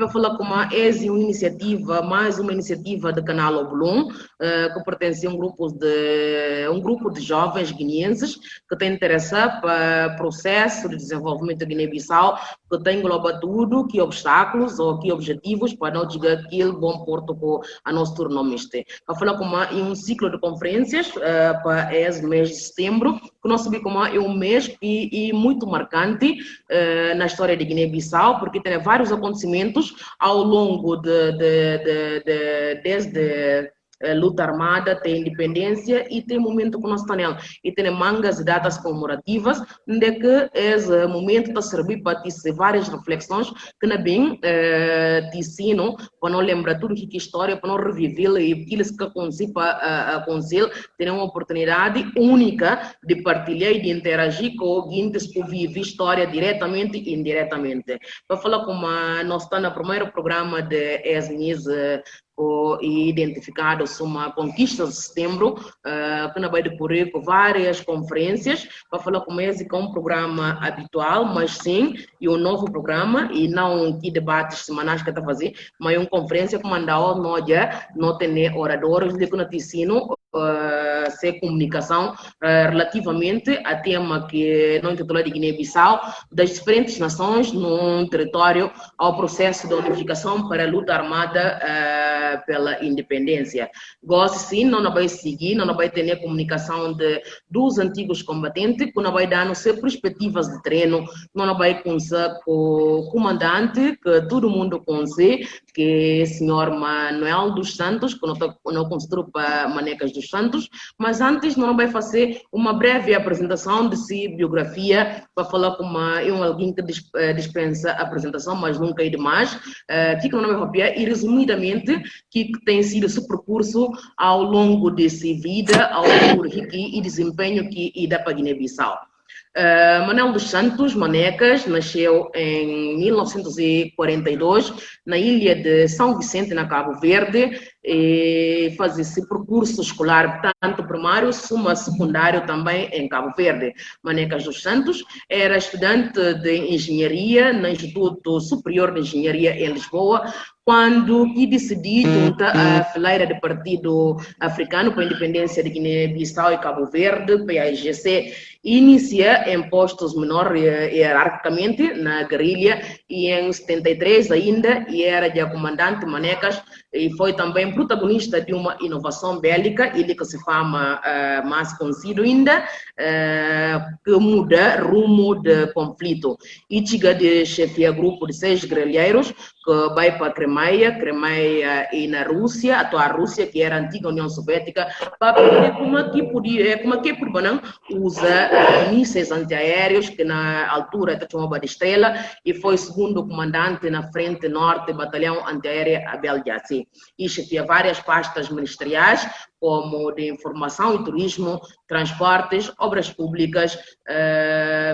para falar como é uma iniciativa, mais uma iniciativa do canal Oblum, que pertence a um grupo de jovens guineenses que tem interesse para o processo de desenvolvimento da Guiné-Bissau, que tem engloba tudo, que obstáculos ou que objetivos para não chegar aquele bom porto que a nosso turno este. Para falar como é um ciclo de conferências para esse mês de setembro, que nós sabemos como é um mês e muito marcante na história de Guiné-Bissau, porque tem vários acontecimentos ao longo desde luta armada, tem independência e tem momento que nós estamos e tem mangas e datas comemorativas, onde que esse momento está servir para ter várias reflexões que não bem te ensinam para não lembrar tudo que é história, para não reviver e aquilo que aconteceu para acontecer, ter uma oportunidade única de partilhar e de interagir com alguém que vive história diretamente e indiretamente. Para falar como nós estamos no primeiro programa de ESMIS e identificados uma conquista de setembro, que não vai decorrer com várias conferências, para falar como esse que é um programa habitual, mas sim, e um novo programa, e não que debates semanais que está fazendo, mas é uma conferência que mandou não tem oradores, de que não te ensino ser comunicação relativamente a tema que não intitula de Guiné-Bissau, das diferentes nações no território ao processo de unificação para a luta armada pela independência. Gosto sim, não vai seguir, não vai ter comunicação dos antigos combatentes, que não vai dar perspectivas de treino, não vai conhecer o comandante, que todo mundo conhece, que é o senhor Manuel dos Santos, que não construiu para Manecas dos Santos, mas antes não vai fazer uma breve apresentação de si, biografia, para falar como alguém que dispensa a apresentação, mas nunca é demais, que não vai copiar, e resumidamente, que tem sido esse percurso ao longo dessa vida, ao longo e desempenho que dá para Guiné-Bissau. Manuel dos Santos Manecas nasceu em 1942 na ilha de São Vicente, na Cabo Verde, e faz esse percurso escolar, tanto primário como secundário também em Cabo Verde. Manecas dos Santos era estudante de engenharia no Instituto Superior de Engenharia em Lisboa, quando decidiu juntar a fileira do Partido Africano para a Independência de Guiné-Bissau e Cabo Verde, PAIGC, inicia em postos menores hierarquicamente na guerrilha, e em 73 ainda, e era de comandante Manecas, e foi também protagonista de uma inovação bélica, ele que se fama mais conhecido ainda, que muda rumo de conflito. E chega de chefia grupo de 6 guerrilheiros, que vai para Crimeia e na Rússia, a atual Rússia, que era a antiga União Soviética, para aprender como que Curbanão usa mísseis antiaéreos, que na altura está chamada de Estrela, e foi segundo comandante na frente norte, batalhão antiaérea Abel Jaci. E chefia várias pastas ministeriais, como de informação e turismo, transportes, obras públicas,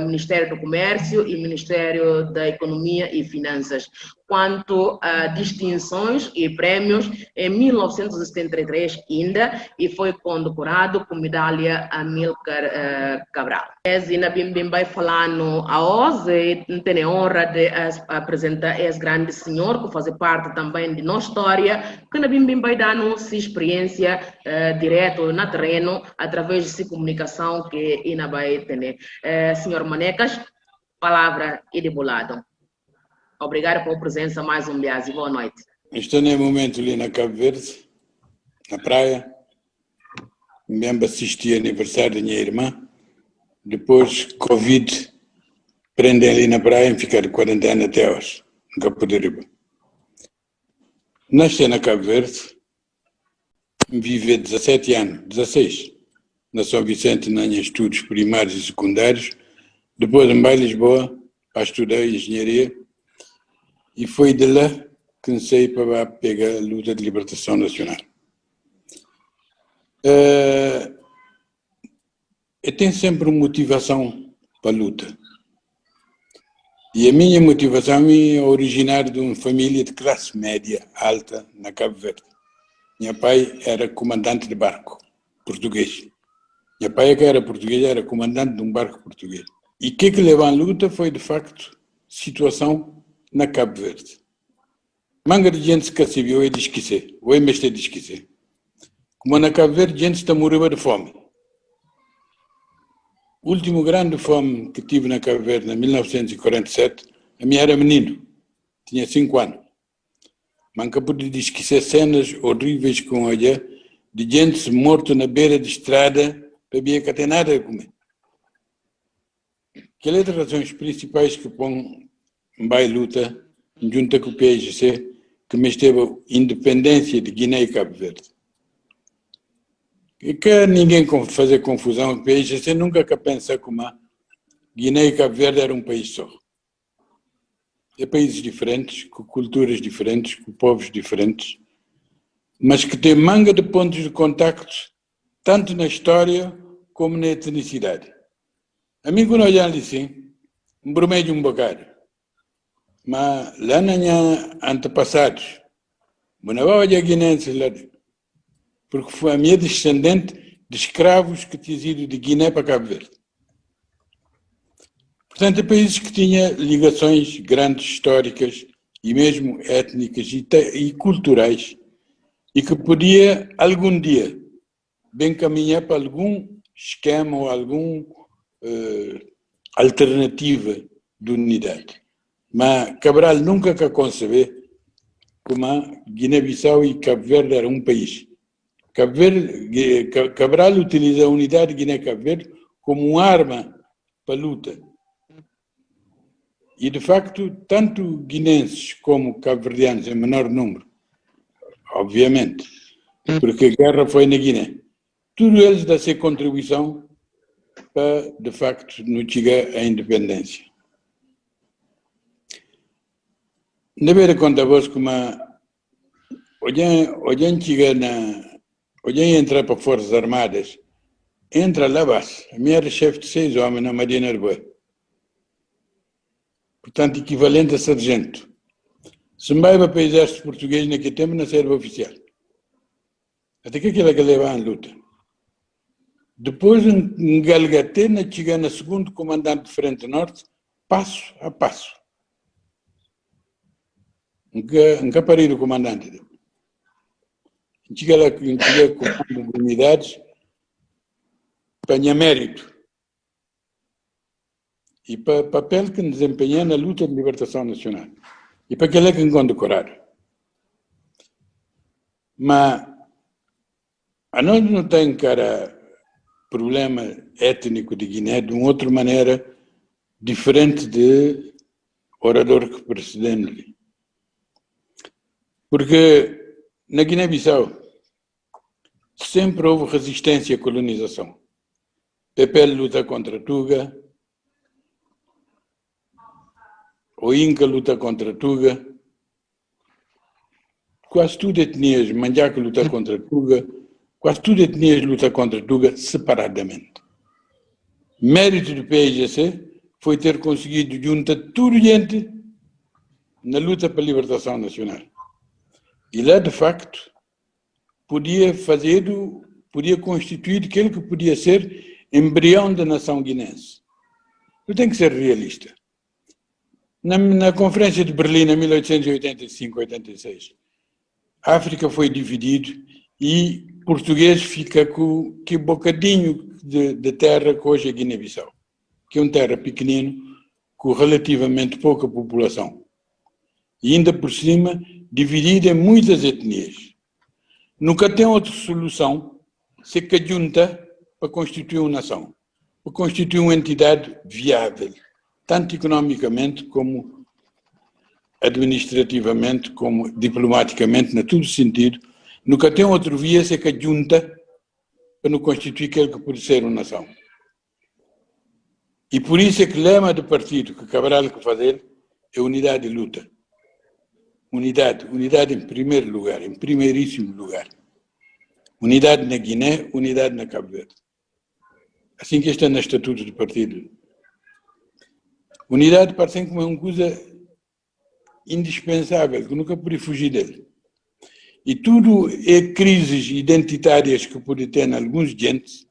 Ministério do Comércio e Ministério da Economia e Finanças. Quanto a distinções e prêmios, em 1973 ainda, e foi condecorado com medalha Amílcar Cabral. Zina Bim vai falando a hoje, tenho a honra de apresentar esse grande senhor, que faz parte também de nossa história, que na Bim vai dar nossa experiência direto na terreno, através de comunicação que ainda vai ter. Senhor Manecas, palavra e de bolado. Obrigado pela presença mais um dia e boa noite. Estou nesse momento ali na Cabo Verde, na praia, mesmo assisti ao aniversário da minha irmã, depois Covid, prendem ali na praia e ficar de quarentena até hoje, em Cabo de Riba. Nasci na Cabo Verde, vivi 16, na São Vicente, na minha estudos primários e secundários, depois em Lisboa, para estudar engenharia, e foi de lá que comecei para pegar a luta de libertação nacional. Eu tenho sempre uma motivação para a luta. E a minha motivação é originar de uma família de classe média alta na Cabo Verde. Meu pai era comandante de barco português. Meu pai, que era português, era comandante de um barco português. E o que levou à luta foi, de facto, situação na Cabo Verde. manga de gente que se viu e diz que se, ou mestre diz que se. Como na Cabo Verde, gente está morrendo de fome. O último grande fome que tive na Cabo Verde, em 1947, a minha era menino, tinha 5 anos. Manca pude esquecer cenas horríveis com olha de gente morta na beira de estrada para ver que tem nada a comer. Aquela é das razões principais que põe em luta junto com o PSGC, que me esteve a independência de Guiné e Cabo Verde. E que ninguém fazer confusão, o PSGC nunca que pensa como Guiné e Cabo Verde era um país só. É países diferentes, com culturas diferentes, com povos diferentes, mas que tem manga de pontos de contacto, tanto na história como na etnicidade. A mim, quando olhando assim, me bromei de um bocado. Mas lá na minha antepassados, não vou olhar guinenses lá, porque foi a minha descendente de escravos que tinha ido de Guiné para Cabo Verde. Portanto, é países que tinham ligações grandes, históricas e mesmo étnicas e culturais, e que podia, algum dia, bem caminhar para algum esquema ou alguma alternativa de unidade. Mas Cabral nunca quer conceber como Guiné-Bissau e Cabo Verde eram um país. Cabral utiliza a unidade Guiné-Cabo Verde como uma arma para a luta. E, de facto, tanto guinenses como cabo-verdianos, em menor número, obviamente, porque a guerra foi na Guiné, todos eles dão sua contribuição para, de facto, nos chegar à independência. Na beira conta vos como olhem chegar olhem entrar para Forças Armadas, entra lá base. A minha era chefe de 6 homens na Marinha Arboa. Portanto, equivalente a sargento. Se vai para o exército português naquele tempo, não serve oficial. Até que aquilo que leva em luta. Depois, um galgatena chega na segundo comandante de Frente Norte, passo a passo. Nunca parei do comandante. Chega lá com comando de unidades, para mérito. E para o papel que desempenhei na luta de libertação nacional. E para aquele que encontro coragem. Mas a nós não tem, cara, problema étnico de Guiné de uma outra maneira diferente de orador que precedeu-lhe. Porque na Guiné-Bissau sempre houve resistência à colonização. Pepe luta contra Tuga, o Inca luta contra Tuga, quase tudo etnias, Manjaca luta contra Tuga, quase tudo etnias luta contra Tuga separadamente. Mérito do PSGC foi ter conseguido juntar tudo gente na luta pela libertação nacional. E lá, de facto, podia constituir aquilo que podia ser embrião da nação guinense. Eu tenho que ser realista. Na Conferência de Berlim, em 1885-86, a África foi dividida e português fica com que bocadinho de terra que hoje é Guiné-Bissau, que é uma terra pequenina, com relativamente pouca população. E ainda por cima, dividida em muitas etnias. Nunca tem outra solução se que junta para constituir uma nação, para constituir uma entidade viável, tanto economicamente como administrativamente, como diplomaticamente, em todo sentido. Nunca tem outra via se que junta para não constituir aquilo que pode ser uma nação. E por isso é que o lema do partido que Cabral quer fazer é unidade de luta. Unidade em primeiro lugar, em primeiríssimo lugar. Unidade na Guiné, unidade na Cabo Verde. Assim que está no estatuto do partido. Unidade parece como uma coisa indispensável, que nunca pode fugir dele. E tudo é crises identitárias que pode ter em alguns gentes,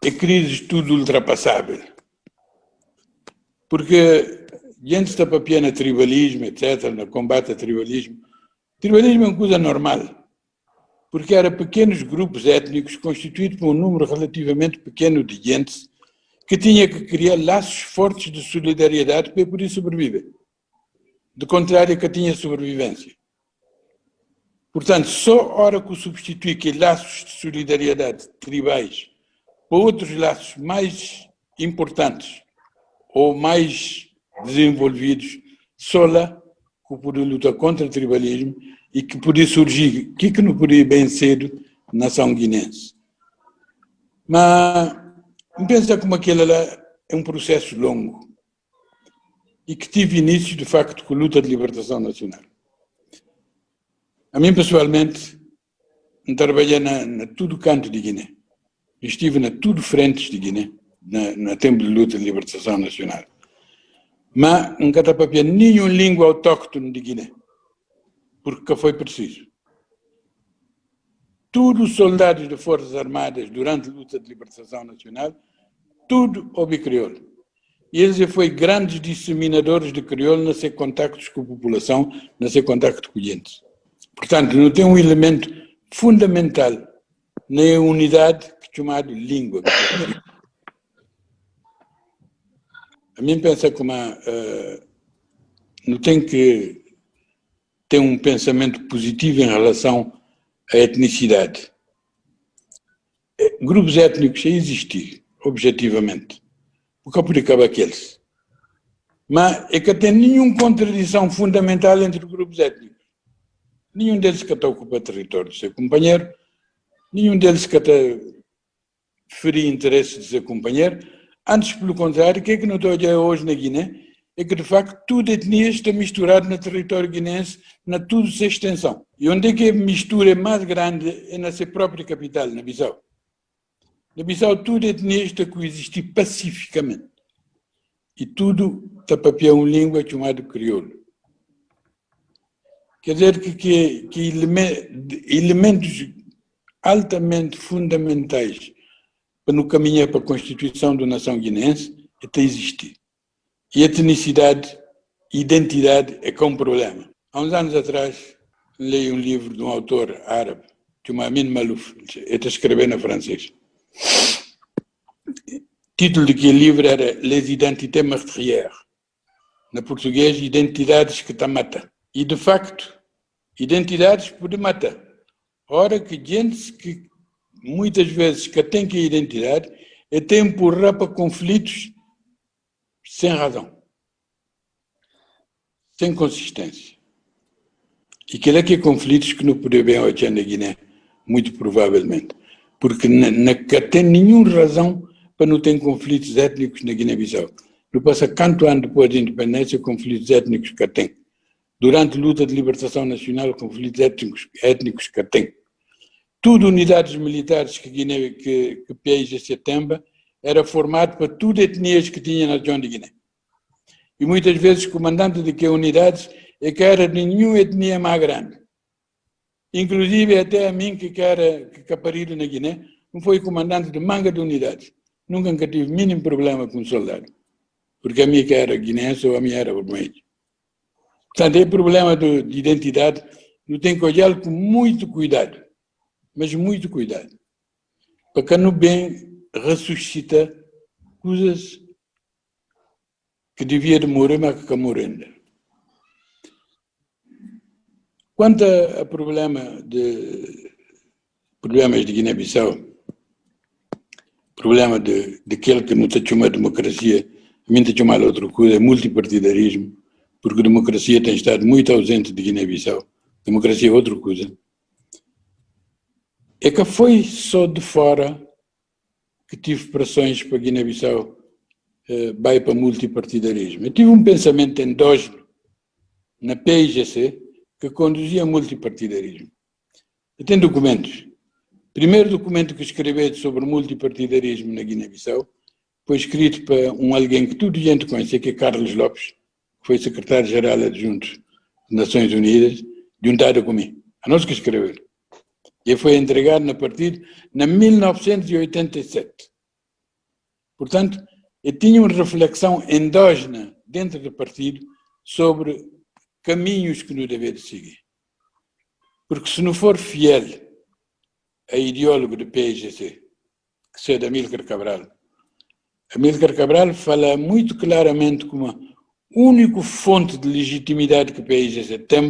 é crises tudo ultrapassável. Porque gente está papiando tribalismo, etc., no combate ao tribalismo. Tribalismo é uma coisa normal, porque eram pequenos grupos étnicos constituídos por um número relativamente pequeno de gente que tinha que criar laços fortes de solidariedade para poder sobreviver. Do contrário, que tinha sobrevivência. Portanto, só a hora que substitui que laços de solidariedade tribais por outros laços mais importantes ou mais desenvolvidos, só lá que podia lutar contra o tribalismo e que podia surgir, que não podia bem cedo, nação guinense. Mas pensa como aquilo lá é um processo longo e que tive início, de facto, com a luta de libertação nacional. A mim, pessoalmente, trabalhei na tudo canto de Guiné. Estive na tudo frentes de Guiné, no tempo de luta de libertação nacional. Mas nunca estava nenhuma língua autóctone de Guiné, porque foi preciso. Todos os soldados de Forças Armadas durante a luta de libertação nacional, tudo ouve crioulo. E eles foram grandes disseminadores de crioulo nos seus contactos com a população, nos seus contactos com gente. Portanto, não tem um elemento fundamental na unidade chamado língua. A mim pensa como não tem que ter um pensamento positivo em relação à etnicidade. Grupos étnicos existem, objetivamente. Porque eu podia acabar aqueles. Mas é que tem nenhuma contradição fundamental entre grupos étnicos. Nenhum deles que está a ocupar território do seu companheiro, nenhum deles que está a ferir interesses do seu companheiro. Antes, pelo contrário, o que é que não estou a olhar hoje na Guiné? É que, de facto, tudo etnias está misturado no território guinense, na toda a sua extensão. E onde é que a mistura é mais grande é na sua própria capital, na Bissau. Na Bissau, tudo etnias está a coexistir pacificamente. E tudo está a papiar uma língua chamada crioulo. Quer dizer que elementos altamente fundamentais para no caminhar para a constituição da nação guinense até existir. E etnicidade, identidade é que é um problema. Há uns anos atrás, li um livro de um autor árabe, chamado Amin Maalouf, ele está escrevendo em francês. O título daquele livro era Les Identités Meurtrières. Na português, Identidades que te matam. E, de facto, identidades podem matar. Ora que gente que muitas vezes que tem que a identidade é tem empurrar para conflitos sem razão, sem consistência. E que é conflitos que não podem bem olhar na Guiné, muito provavelmente. Porque não tem nenhuma razão para não ter conflitos étnicos na Guiné-Bissau. Não passa quanto ano depois da independência, conflitos étnicos que tem. Durante a luta de libertação nacional, conflitos étnicos que tem. Tudo unidades militares que Guiné, que PIG Setembro, era formado por tudo etnias que tinha na região de Guiné. E muitas vezes o comandante de que unidades é que era de nenhuma etnia mais grande. Inclusive até a mim, que era caparido na Guiné, não foi comandante de manga de unidades. Nunca tive mínimo problema com um soldado. Porque a minha que era guinense ou a minha era vermelha. Portanto, é problema de identidade, não tem que olhar com muito cuidado. Mas muito cuidado. Para que não bem ressuscita coisas que devia demorar, mas que estão morrendo. Quanto a problemas de Guiné-Bissau, problema daquele que não está chamando democracia, a mim está chamando outra coisa, é multipartidarismo, porque a democracia tem estado muito ausente de Guiné-Bissau. Democracia é outra coisa. É que foi só de fora que tive pressões para Guiné-Bissau vai para multipartidarismo. Eu tive um pensamento endógeno na PIGC que conduzia a multipartidarismo. Eu tenho documentos. O primeiro documento que escrevi sobre multipartidarismo na Guiné-Bissau foi escrito para alguém que toda a gente conhece, que é Carlos Lopes, que foi secretário-geral adjunto das Nações Unidas, juntado comigo. A nós que escreveu. E foi entregado na partida em 1987. Portanto, eu tinha uma reflexão endógena dentro do partido sobre caminhos que não deve seguir. Porque se não for fiel a ideólogo do PIGC, que seja Amílcar Cabral fala muito claramente como a única fonte de legitimidade que o PIGC tem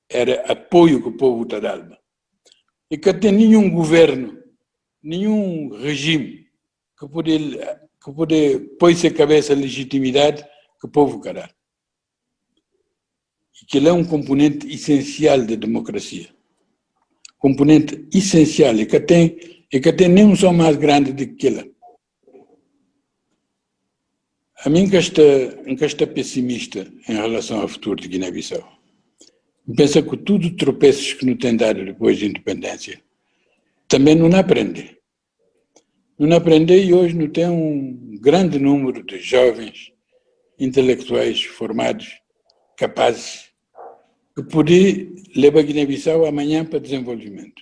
era apoio que o povo está dando. E que tem nenhum governo, nenhum regime que pode pôr-se a cabeça a legitimidade que o povo quer dar. E que ele é um componente essencial da democracia. Componente essencial e que tem nem só mais grande do que ele. A mim que está pessimista em relação ao futuro de Guiné-Bissau. Pensa que tudo os tropeços que nos tem dado depois da independência também não aprende. Não aprende e hoje não tem um grande número de jovens intelectuais formados, capazes, que podem levar a Guiné-Bissau amanhã para desenvolvimento.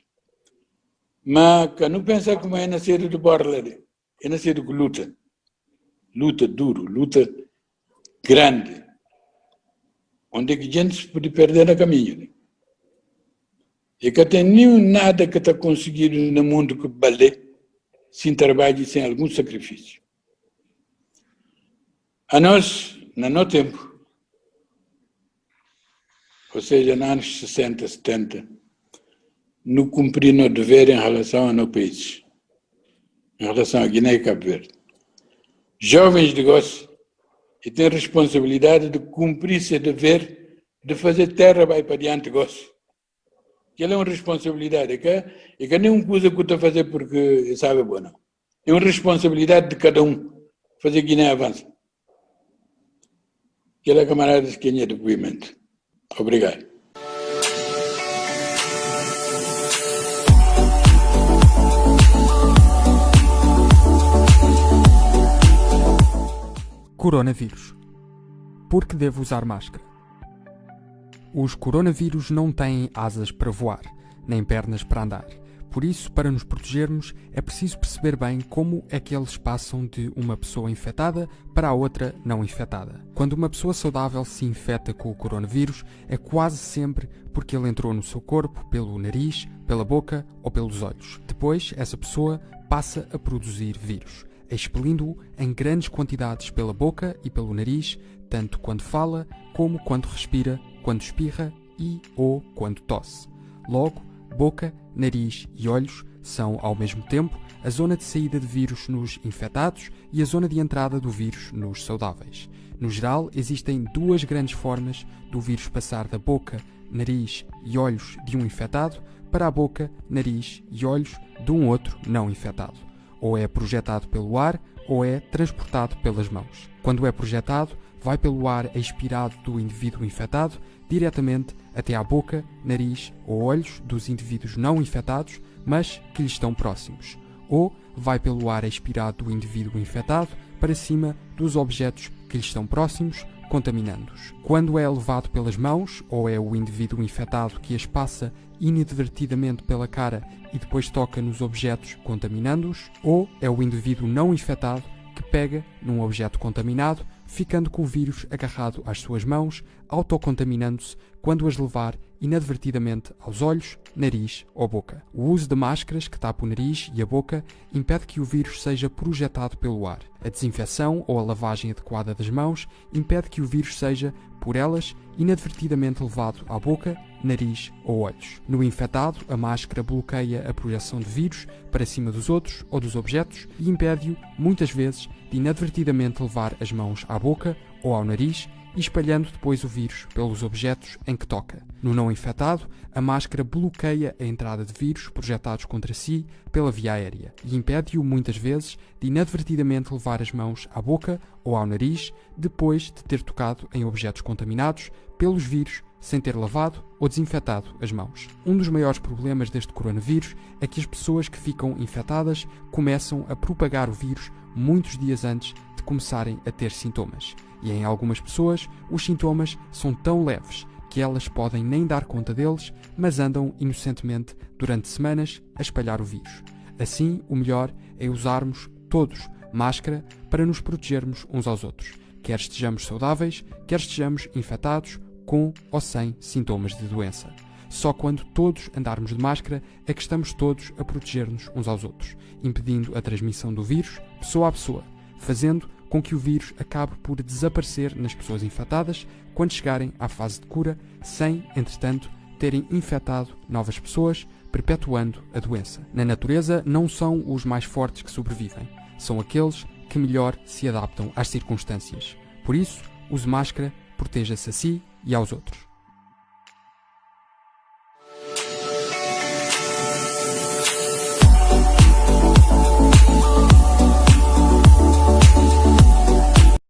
Mas que não pensa como é nascer de borla, é nascer de luta. Luta duro, luta grande, onde a gente pode perder no caminho. E que tem nenhum nada que está conseguido no mundo que vale sem trabalho e sem algum sacrifício. A nós, no nosso tempo, ou seja, nos anos 60, 70, não cumprimos o dever em relação ao nosso país, em relação a Guiné e Cabo Verde. Jovens de negócio e têm responsabilidade de cumprir esse dever de fazer terra vai para diante negócio. Que é uma responsabilidade, e que não é uma coisa que está a fazer porque sabe bom, não. É uma responsabilidade de cada um fazer Guiné avançar. Que é camarada de quem é depoimento. Obrigado. Coronavírus. Por que devo usar máscara? Os coronavírus não têm asas para voar, nem pernas para andar. Por isso, para nos protegermos, é preciso perceber bem como é que eles passam de uma pessoa infectada para a outra não infectada. Quando uma pessoa saudável se infecta com o coronavírus, é quase sempre porque ele entrou no seu corpo pelo nariz, pela boca ou pelos olhos. Depois, essa pessoa passa a produzir vírus, expelindo-o em grandes quantidades pela boca e pelo nariz, tanto quando fala, como quando respira, quando espirra ou quando tosse. Logo, boca, nariz e olhos são, ao mesmo tempo, a zona de saída de vírus nos infectados e a zona de entrada do vírus nos saudáveis. No geral, existem duas grandes formas do vírus passar da boca, nariz e olhos de um infectado para a boca, nariz e olhos de um outro não infectado. Ou é projetado pelo ar, ou é transportado pelas mãos. Quando é projetado, vai pelo ar expirado do indivíduo infectado diretamente até à boca, nariz ou olhos dos indivíduos não infectados, mas que lhe estão próximos. Ou vai pelo ar expirado do indivíduo infectado para cima dos objetos que lhe estão próximos, contaminando-os. Quando é levado pelas mãos, ou é o indivíduo infectado que as passa inadvertidamente pela cara e depois toca nos objetos contaminando-os, ou é o indivíduo não infectado que pega num objeto contaminado, ficando com o vírus agarrado às suas mãos, autocontaminando-se quando as levar inadvertidamente aos olhos, nariz ou boca. O uso de máscaras que tapam o nariz e a boca impede que o vírus seja projetado pelo ar. A desinfecção ou a lavagem adequada das mãos impede que o vírus seja, por elas, inadvertidamente levado à boca, nariz ou olhos. No infectado, a máscara bloqueia a projeção de vírus para cima dos outros ou dos objetos e impede-o, muitas vezes, de inadvertidamente levar as mãos à boca ou ao nariz e espalhando depois o vírus pelos objetos em que toca. No não infectado, a máscara bloqueia a entrada de vírus projetados contra si pela via aérea e impede-o muitas vezes de inadvertidamente levar as mãos à boca ou ao nariz depois de ter tocado em objetos contaminados pelos vírus sem ter lavado ou desinfetado as mãos. Um dos maiores problemas deste coronavírus é que as pessoas que ficam infectadas começam a propagar o vírus muitos dias antes de começarem a ter sintomas. E em algumas pessoas, os sintomas são tão leves que elas podem nem dar conta deles, mas andam inocentemente durante semanas a espalhar o vírus. Assim, o melhor é usarmos todos máscara para nos protegermos uns aos outros, quer quer estejamos saudáveis, quer estejamos infectados com ou sem sintomas de doença. Só quando todos andarmos de máscara é que estamos todos a proteger-nos uns aos outros, impedindo a transmissão do vírus pessoa a pessoa, fazendo com que o vírus acabe por desaparecer nas pessoas infectadas quando chegarem à fase de cura, sem, entretanto, terem infectado novas pessoas, perpetuando a doença. Na natureza, não são os mais fortes que sobrevivem, são aqueles que melhor se adaptam às circunstâncias. Por isso, use máscara, proteja-se a si e aos outros.